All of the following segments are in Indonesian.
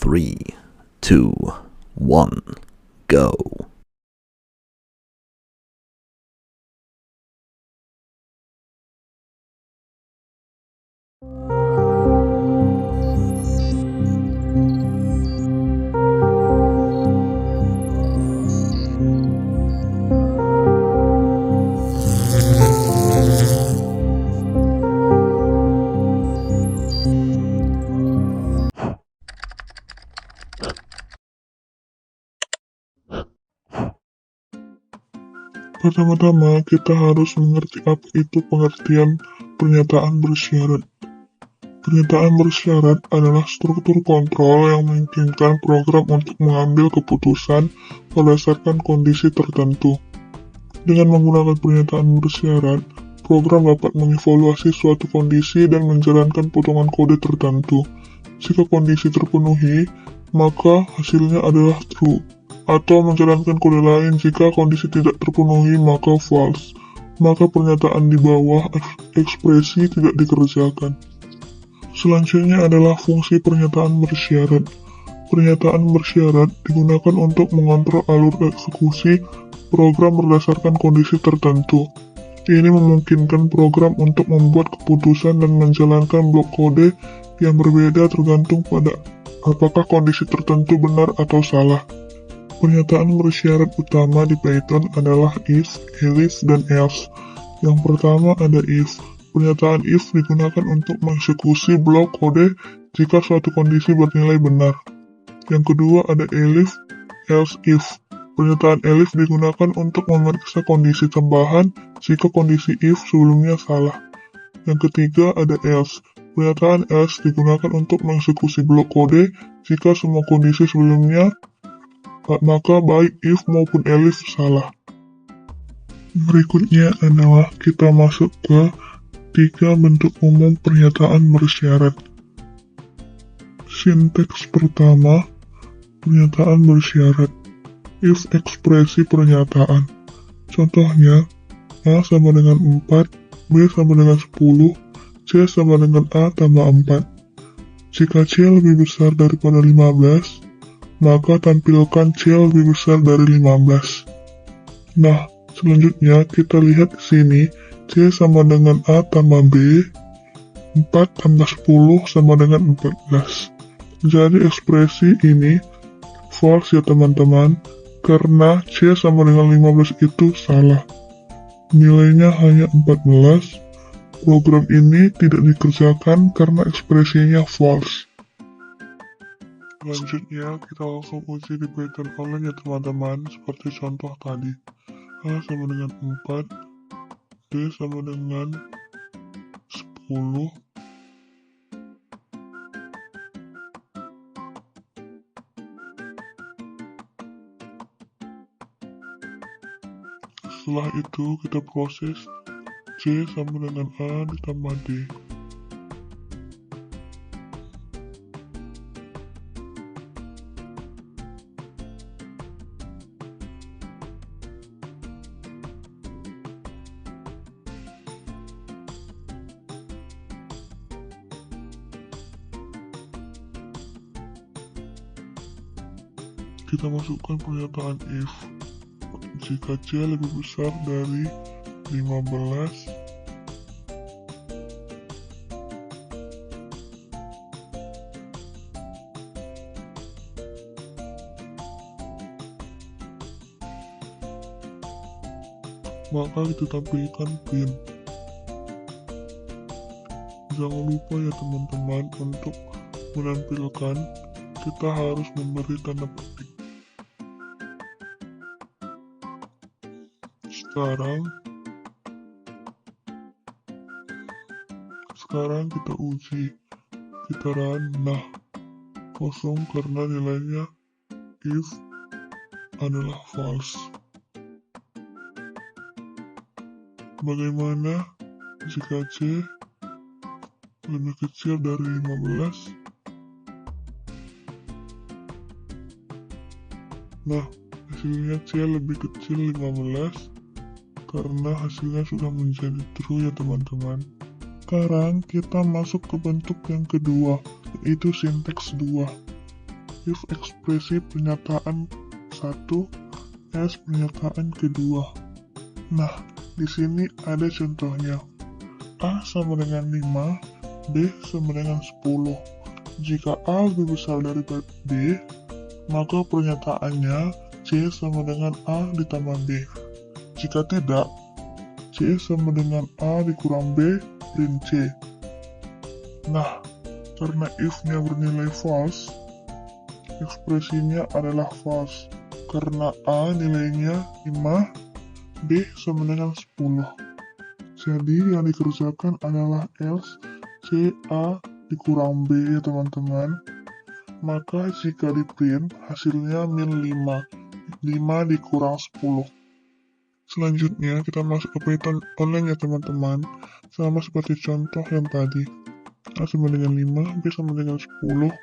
3, 2, 1, go. Pertama-tama, kita harus mengerti apa itu pengertian pernyataan bersyarat. Pernyataan bersyarat adalah struktur kontrol yang memungkinkan program untuk mengambil keputusan berdasarkan kondisi tertentu. Dengan menggunakan pernyataan bersyarat, program dapat mengevaluasi suatu kondisi dan menjalankan potongan kode tertentu. Jika kondisi terpenuhi, maka hasilnya adalah true, atau menjalankan kode lain jika kondisi tidak terpenuhi maka false. Maka pernyataan di bawah ekspresi tidak dikerjakan. Selanjutnya adalah fungsi pernyataan bersyarat. Pernyataan bersyarat digunakan untuk mengontrol alur eksekusi program berdasarkan kondisi tertentu. Ini memungkinkan program untuk membuat keputusan dan menjalankan blok kode yang berbeda tergantung pada apakah kondisi tertentu benar atau salah. Pernyataan bersyarat utama di Python adalah if, elif, dan else. Yang pertama ada if. Pernyataan if digunakan untuk mengeksekusi blok kode jika suatu kondisi bernilai benar. Yang kedua ada elif, else if. Pernyataan elif digunakan untuk memeriksa kondisi tambahan jika kondisi if sebelumnya salah. Yang ketiga ada else. Pernyataan else digunakan untuk mengeksekusi blok kode jika semua kondisi sebelumnya maka baik if maupun elif salah. Berikutnya adalah kita masuk ke 3 bentuk umum pernyataan bersyarat. Sinteks pertama, pernyataan bersyarat. If ekspresi pernyataan. Contohnya, A sama dengan 4, B sama dengan 10, C sama dengan A tambah 4. Jika C lebih besar daripada 15, maka tampilkan C lebih besar dari 15. Nah, selanjutnya kita lihat di sini, C sama dengan A tambah B, 4 tambah 10 sama dengan 14. Jadi ekspresi ini false ya teman-teman, karena C sama dengan 15 itu salah. Nilainya hanya 14. Program ini tidak dikerjakan karena ekspresinya false. Selanjutnya, kita langsung uji di Python online ya teman-teman, seperti contoh tadi. A sama dengan 4, B sama dengan 10, setelah itu kita proses C sama dengan A ditambah D. Kita masukkan pernyataan if. Jika C lebih besar dari 15, maka kita tampilkan print. Jangan lupa ya teman-teman, untuk menampilkan kita harus memberi tanda petik. Sekarang kita uji. Kita run, nah kosong karena nilainya if adalah false. Bagaimana jika C lebih kecil dari 15? Nah, hasilnya C lebih kecil 15 karena hasilnya sudah menjadi true ya teman-teman. Sekarang kita masuk ke bentuk yang kedua, yaitu sinteks 2. if ekspresi pernyataan satu, else pernyataan kedua. Nah, di sini ada contohnya. A sama dengan 5, B sama dengan 10. Jika A lebih besar dari B, maka pernyataannya C sama dengan A ditambah B. Jika tidak, C sama dengan A dikurang B, print C. Nah, karena if-nya bernilai false, ekspresinya adalah false. Karena A nilainya 5, B sama dengan 10. Jadi yang dikerjakan adalah else C A dikurang B ya teman-teman. Maka jika di print hasilnya min 5. 5 dikurang 10. Selanjutnya kita masuk ke Python online ya teman-teman. Sama seperti contoh yang tadi. A sama dengan 5, B sama dengan 10.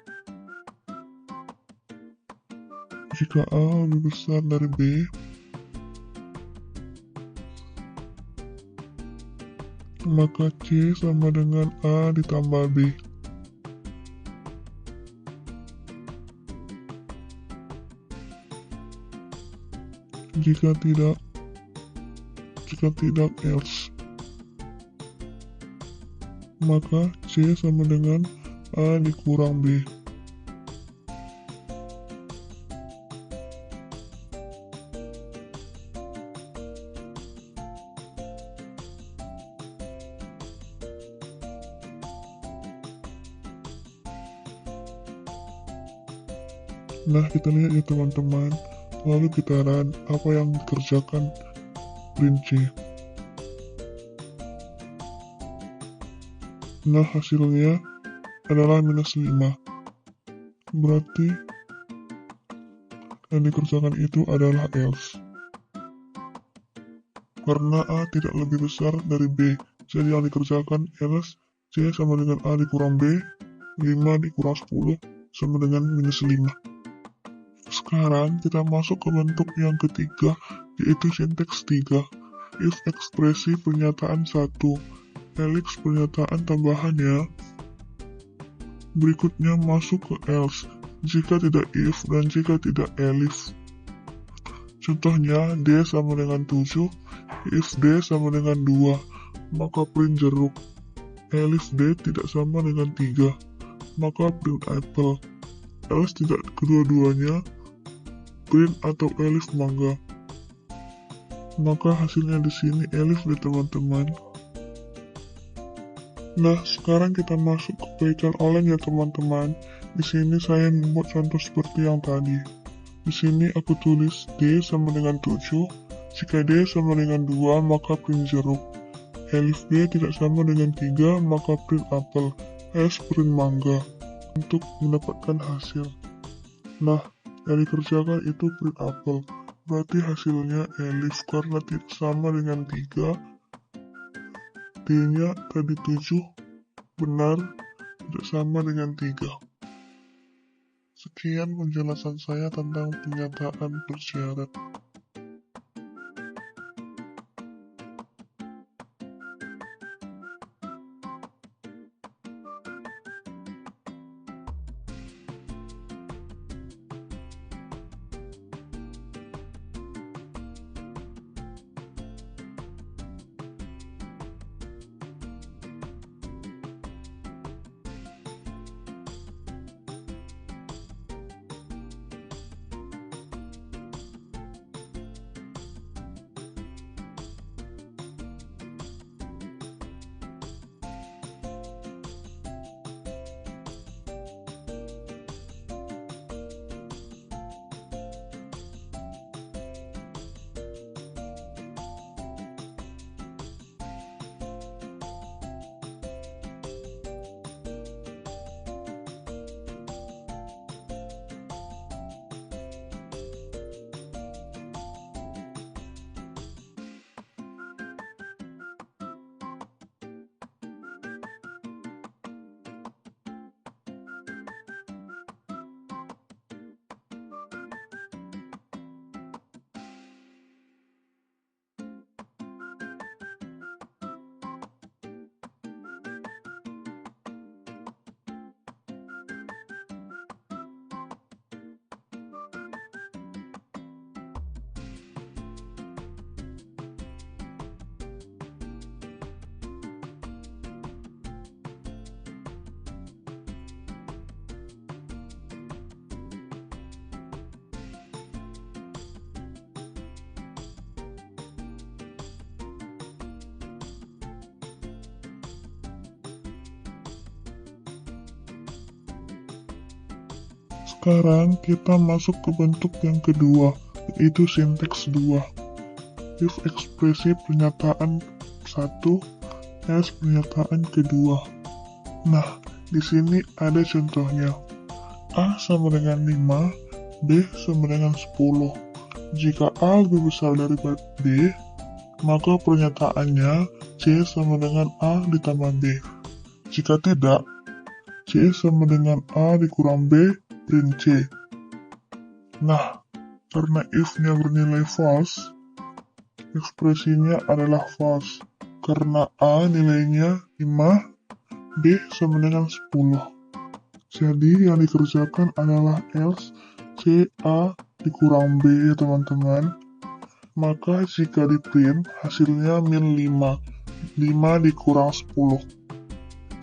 Jika A lebih besar dari B, maka C sama dengan A ditambah B. Jika tidak else, maka C sama dengan A dikurang B. Nah, kita lihat ya teman-teman. Lalu kita run apa yang dikerjakan print C. Nah, hasilnya adalah minus 5. Berarti yang dikerjakan itu adalah else. Karena A tidak lebih besar dari B, jadi yang dikerjakan else C sama dengan A dikurang B, 5 dikurang 10 sama dengan minus 5. Sekarang kita masuk ke bentuk yang ketiga, yaitu sinteks 3. If ekspresi pernyataan 1, elix pernyataan tambahannya. Berikutnya masuk ke else, jika tidak if dan jika tidak elif. Contohnya, D sama dengan 7, if D sama dengan 2, maka print jeruk. Elif D tidak sama dengan 3, maka print apple. Else tidak kedua-duanya, print atau elif mangga. Maka hasilnya di sini elif deh teman-teman. Nah, sekarang kita masuk ke Python online ya teman-teman. Di sini saya membuat contoh seperti yang tadi. Di sini aku tulis D sama dengan 7. Jika D sama dengan 2, maka print jeruk. Elif B tidak sama dengan 3, maka print apel. S print mangga. Untuk mendapatkan hasil. Nah, yang dikerjakan itu print apel. Berarti hasilnya elif karena tidak sama dengan 3. D-nya tadi 7 benar, tidak sama dengan 3. Sekian penjelasan saya tentang pernyataan bersyarat. Sekarang kita masuk ke bentuk yang kedua, yaitu sinteks 2. If ekspresi pernyataan 1, else pernyataan kedua. Nah, di sini ada contohnya. A sama dengan 5, B sama dengan 10. Jika A lebih besar daripada B, maka pernyataannya C sama dengan A ditambah B. Jika tidak, C sama dengan A dikurang B, print C. Nah, karena if-nya bernilai false, ekspresinya adalah false. Karena A nilainya 5, B sama dengan 10. Jadi yang dikerjakan adalah else C A dikurang B ya teman-teman. Maka jika di print hasilnya min 5. 5 dikurang 10.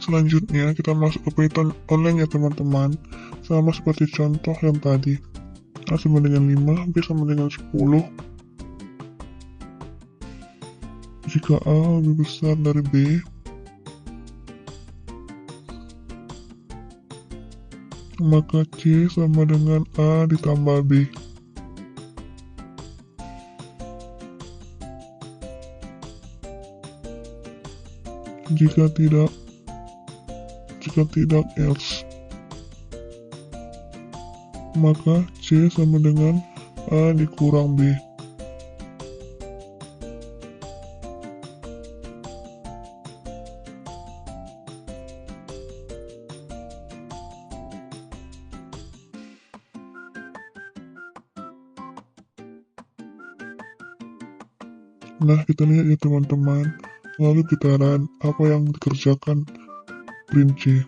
Selanjutnya kita masuk ke Python online ya teman-teman. Sama seperti contoh yang tadi. A sama dengan 5, B sama dengan 10. Jika A lebih besar dari B, maka C sama dengan A ditambah B. Jika tidak else, maka C sama dengan A dikurang B. Nah, kita lihat ya teman-teman. Lalu kita run apa yang dikerjakan print C.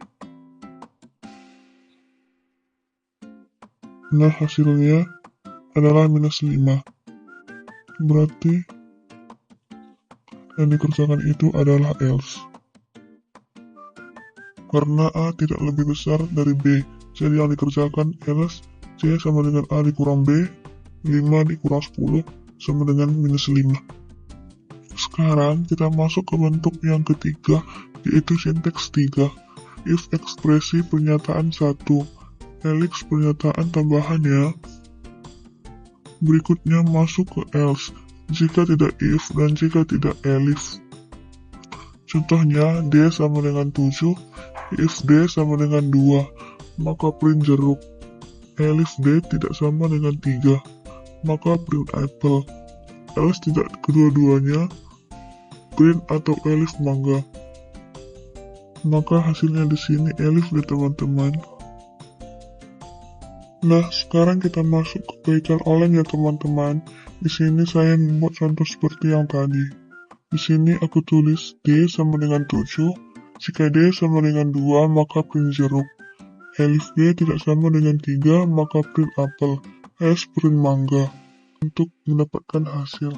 Nah, hasilnya adalah minus 5. Berarti yang dikerjakan itu adalah else. Karena A tidak lebih besar dari B, jadi yang dikerjakan else C sama dengan A dikurang B, 5 dikurang 10 sama dengan minus 5. Sekarang kita masuk ke bentuk yang ketiga, yaitu sinteks 3. If ekspresi pernyataan 1, elix pernyataan tambahannya. Berikutnya masuk ke else, jika tidak if dan jika tidak elif. Contohnya, D sama dengan 7, if D sama dengan 2, maka print jeruk. Elif D tidak sama dengan 3, maka print apple. Else tidak kedua-duanya, print atau elif mangga. Maka hasilnya di sini elif deh teman-teman. Nah, sekarang kita masuk ke Python online ya teman-teman. Di sini saya membuat contoh seperti yang tadi. Di sini aku tulis D sama dengan 7. Jika D sama dengan 2, maka print jeruk. Elif D tidak sama dengan 3, maka print apel. S print mangga. Untuk mendapatkan hasil.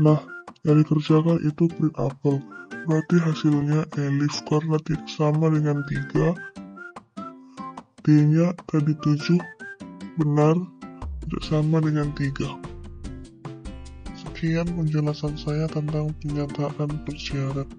Nah, yang dikerjakan itu print apel. Berarti hasilnya elif karena tidak sama dengan 3. D-nya tadi 7 benar, tidak sama dengan 3. Sekian penjelasan saya tentang pernyataan bersyarat.